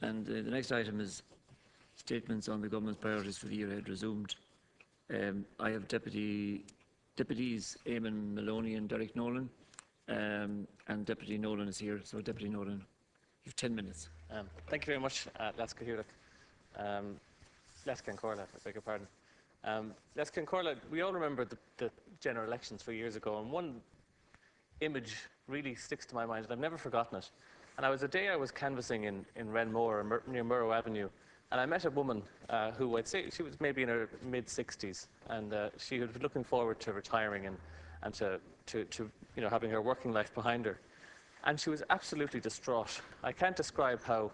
And the next item is statements on the government's priorities for the year ahead resumed. I have Deputies Eamon Maloney and Derek Nolan, and Deputy Nolan is here. So, Deputy Nolan, you have 10 minutes. Thank you very much, Les Corla, I beg your pardon. Les Corla, we all remember the general elections 3 years ago, and one image really sticks to my mind, and I've never forgotten it. And I was canvassing in Renmore, near Murrow Avenue, and I met a woman who I'd say she was maybe in her mid-60s, and she was looking forward to retiring and to having her working life behind her. And she was absolutely distraught. I can't describe how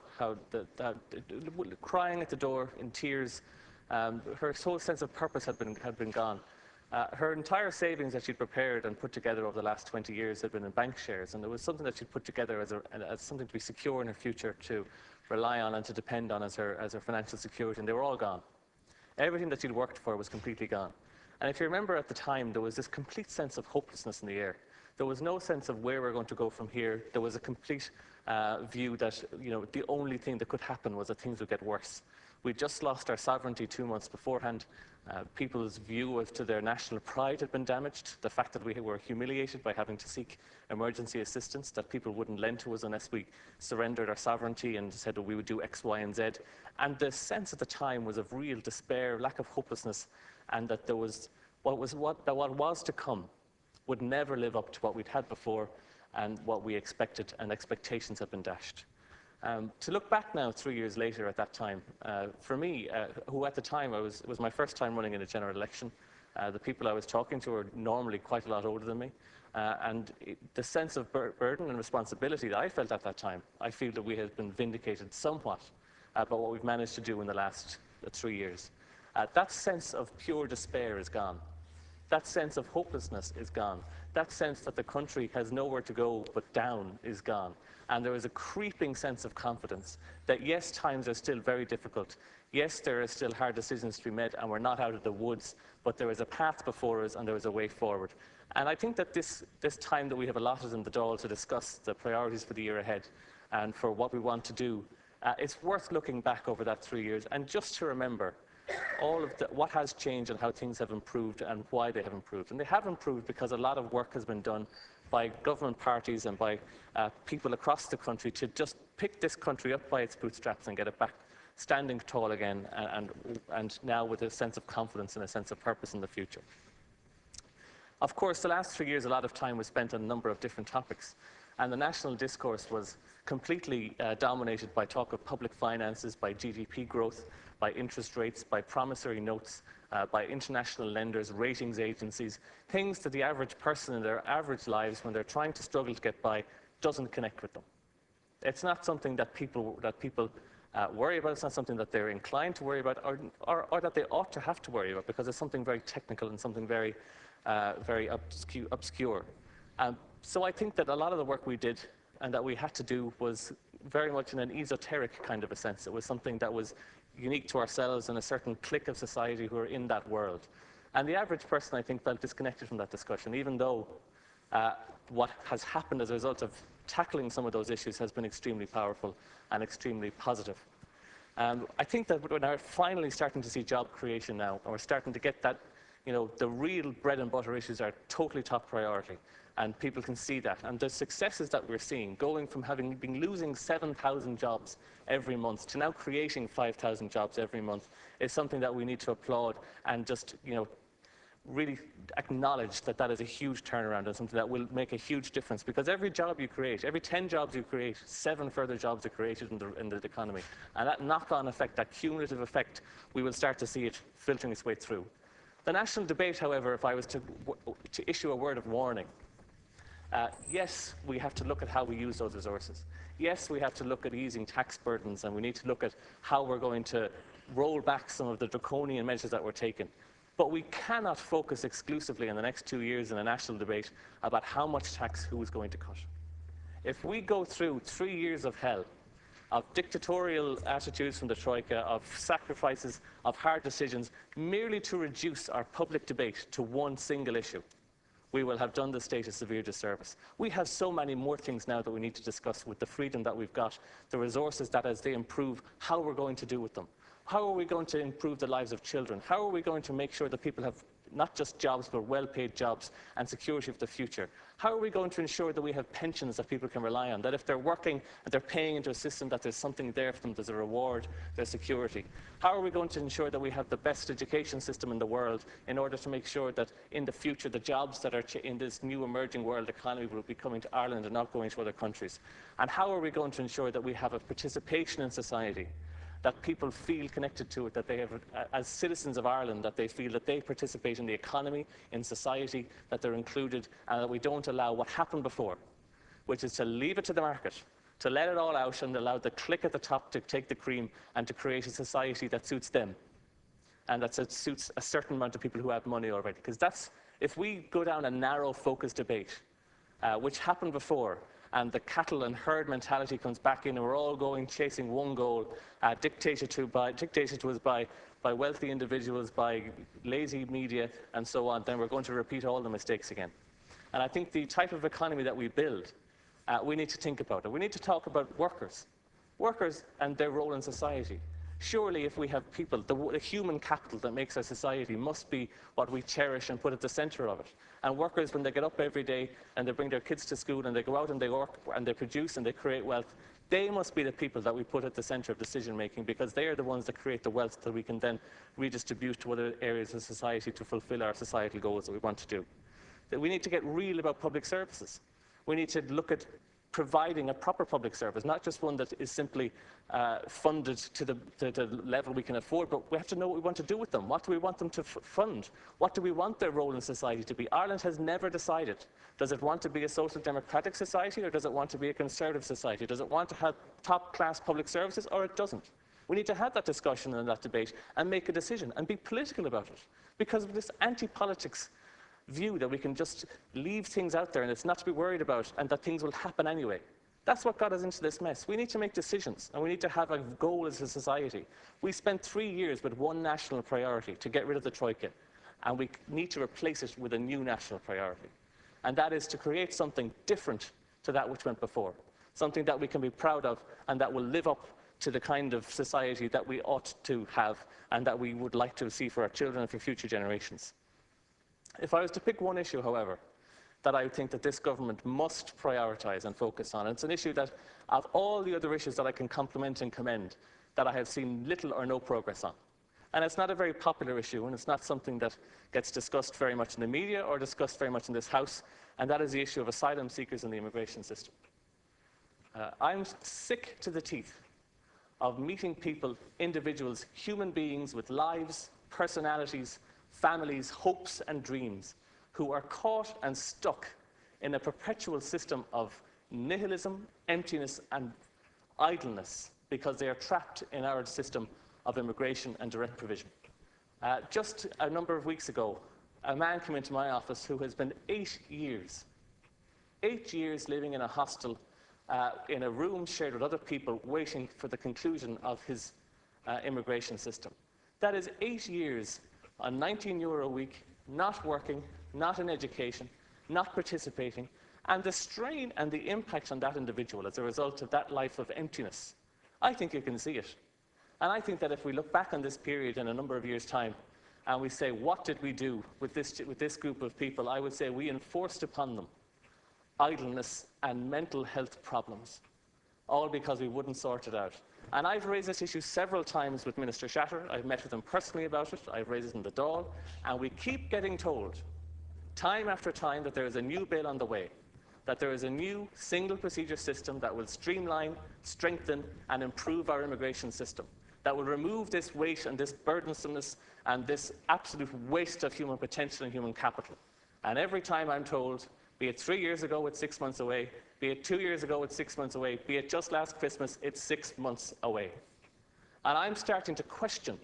crying at the door in tears. Her whole sense of purpose had been gone. Her entire savings that she'd prepared and put together over the last 20 years had been in bank shares, and it was something that she'd put together as something to be secure in her future, to rely on and to depend on as her financial security, and they were all gone. Everything that she'd worked for was completely gone. And if you remember at the time, there was this complete sense of hopelessness in the air. There was no sense of where we're going to go from here. There was a complete view that the only thing that could happen was that things would get worse. We just lost our sovereignty 2 months beforehand. People's view as to their national pride had been damaged. The fact that we were humiliated by having to seek emergency assistance, that people wouldn't lend to us unless we surrendered our sovereignty and said that we would do X, Y, and Z. And the sense at the time was of real despair, lack of hopelessness, and that there was what was to come would never live up to what we'd had before and what we expected, and expectations had been dashed. To look back now 3 years later at that time, for me, who at the time it was my first time running in a general election, the people I was talking to were normally quite a lot older than me, and the sense of burden and responsibility that I felt at that time, I feel that we have been vindicated somewhat about what we've managed to do in the last 3 years. That sense of pure despair is gone. That sense of hopelessness is gone. That sense that the country has nowhere to go but down is gone. And there is a creeping sense of confidence that yes, times are still very difficult. Yes, there are still hard decisions to be made and we're not out of the woods, but there is a path before us and there is a way forward. And I think that this time that we have allotted in the Dáil to discuss the priorities for the year ahead and for what we want to do, it's worth looking back over that 3 years and just to remember all of what has changed and how things have improved and why they have improved. And they have improved because a lot of work has been done by government parties and by people across the country to just pick this country up by its bootstraps and get it back standing tall again, and now with a sense of confidence and a sense of purpose in the future. Of course, the last 3 years, a lot of time was spent on a number of different topics, and the national discourse was completely dominated by talk of public finances, by GDP growth, by interest rates, by promissory notes, by international lenders, ratings agencies, things that the average person in their average lives, when they're trying to struggle to get by, doesn't connect with them. It's not something that people worry about. It's not something that they're inclined to worry about, or that they ought to have to worry about, because it's something very technical and something very, very obscure. So I think that a lot of the work we did and that we had to do was very much in an esoteric kind of a sense. It was something that was unique to ourselves and a certain clique of society who are in that world. And the average person, I think, felt disconnected from that discussion, even though what has happened as a result of tackling some of those issues has been extremely powerful and extremely positive. I think that we're now finally starting to see job creation now, and we're starting to get that, the real bread and butter issues are totally top priority. And people can see that. And the successes that we're seeing, going from having been losing 7,000 jobs every month to now creating 5,000 jobs every month, is something that we need to applaud and just, really acknowledge that that is a huge turnaround and something that will make a huge difference. Because every job you create, every 10 jobs you create, 7 further jobs are created in the economy. And that knock-on effect, that cumulative effect, we will start to see it filtering its way through. The national debate, however, if I was to issue a word of warning, yes, we have to look at how we use those resources. Yes, we have to look at easing tax burdens, and we need to look at how we're going to roll back some of the draconian measures that were taken. But we cannot focus exclusively in the next 2 years in a national debate about how much tax who is going to cut. If we go through 3 years of hell, of dictatorial attitudes from the Troika, of sacrifices, of hard decisions, merely to reduce our public debate to one single issue, we will have done the state a severe disservice. We have so many more things now that we need to discuss with the freedom that we've got, the resources that as they improve, how we're going to do with them. How are we going to improve the lives of children? How are we going to make sure that people have not just jobs, but well-paid jobs and security of the future? How are we going to ensure that we have pensions that people can rely on, that if they're working and they're paying into a system, that there's something there for them, there's a reward, there's security? How are we going to ensure that we have the best education system in the world in order to make sure that in the future the jobs that are in this new emerging world economy will be coming to Ireland and not going to other countries? And how are we going to ensure that we have a participation in society, that people feel connected to it, that they have, as citizens of Ireland, that they feel that they participate in the economy, in society, that they're included, and that we don't allow what happened before, which is to leave it to the market, to let it all out and allow the clique at the top to take the cream and to create a society that suits them and that suits a certain amount of people who have money already. Because that's, if we go down a narrow, focused debate, which happened before, and the cattle and herd mentality comes back in, and we're all going chasing one goal, dictated to us by wealthy individuals, by lazy media, and so on, then we're going to repeat all the mistakes again. And I think the type of economy that we build, we need to think about it. We need to talk about workers and their role in society. Surely if we have people, the human capital that makes our society must be what we cherish and put at the center of it. And workers, when they get up every day and they bring their kids to school and they go out and they work and they produce and they create wealth, they must be the people that we put at the center of decision making, because they are the ones that create the wealth that we can then redistribute to other areas of society to fulfill our societal goals that we want to do. That we need to get real about public services. We need to look at providing a proper public service, not just one that is simply funded to the level we can afford, but we have to know what we want to do with them. What do we want them to fund? What do we want their role in society to be? Ireland has never decided. Does it want to be a social democratic society, or does it want to be a conservative society? Does it want to have top-class public services, or it doesn't? We need to have that discussion and that debate and make a decision and be political about it, because of this anti-politics view that we can just leave things out there and it's not to be worried about and that things will happen anyway. That's what got us into this mess. We need to make decisions and we need to have a goal as a society. We spent 3 years with one national priority to get rid of the Troika, and we need to replace it with a new national priority. And that is to create something different to that which went before, something that we can be proud of and that will live up to the kind of society that we ought to have and that we would like to see for our children and for future generations. If I was to pick one issue, however, that I think that this government must prioritise and focus on, and it's an issue that, of all the other issues that I can compliment and commend, that I have seen little or no progress on. And it's not a very popular issue, and it's not something that gets discussed very much in the media or discussed very much in this House, and that is the issue of asylum seekers in the immigration system. I'm sick to the teeth of meeting people, individuals, human beings with lives, personalities, families, hopes and dreams, who are caught and stuck in a perpetual system of nihilism, emptiness and idleness because they are trapped in our system of immigration and direct provision. Just a number of weeks ago, a man came into my office who has been 8 years living in a hostel, in a room shared with other people, waiting for the conclusion of his immigration system. That is 8 years on €19 a week, not working, not in education, not participating, and the strain and the impact on that individual as a result of that life of emptiness. I think you can see it. And I think that if we look back on this period in a number of years' time, and we say, what did we do with this group of people, I would say we enforced upon them idleness and mental health problems, all because we wouldn't sort it out. And I've raised this issue several times with Minister Shatter. I've met with him personally about it. I've raised it in the Dáil. And we keep getting told, time after time, that there is a new bill on the way, that there is a new single procedure system that will streamline, strengthen, and improve our immigration system, that will remove this weight and this burdensomeness and this absolute waste of human potential and human capital. And every time I'm told, be it 3 years ago, it's 6 months away, be it 2 years ago, it's 6 months away, be it just last Christmas, it's 6 months away. And I'm starting to question,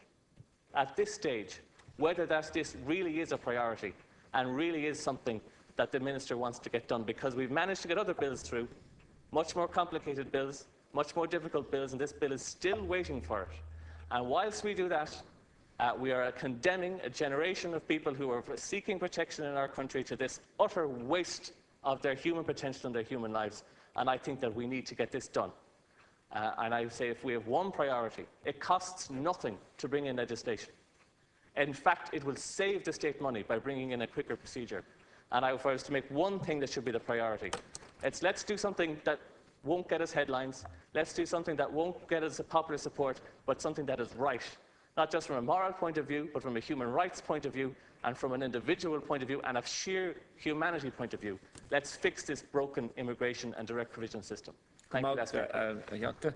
at this stage, whether this really is a priority and really is something that the Minister wants to get done, because we've managed to get other bills through, much more complicated bills, much more difficult bills, and this bill is still waiting for it. And whilst we do that, We are condemning a generation of people who are seeking protection in our country to this utter waste of their human potential and their human lives. And I think that we need to get this done. And I would say if we have one priority, it costs nothing to bring in legislation. In fact, it will save the state money by bringing in a quicker procedure. And if I was to make one thing that should be the priority, it's let's do something that won't get us headlines, let's do something that won't get us a popular support, but something that is right. Not just from a moral point of view, but from a human rights point of view, and from an individual point of view, and a sheer humanity point of view. Let's fix this broken immigration and direct provision system. Thank you.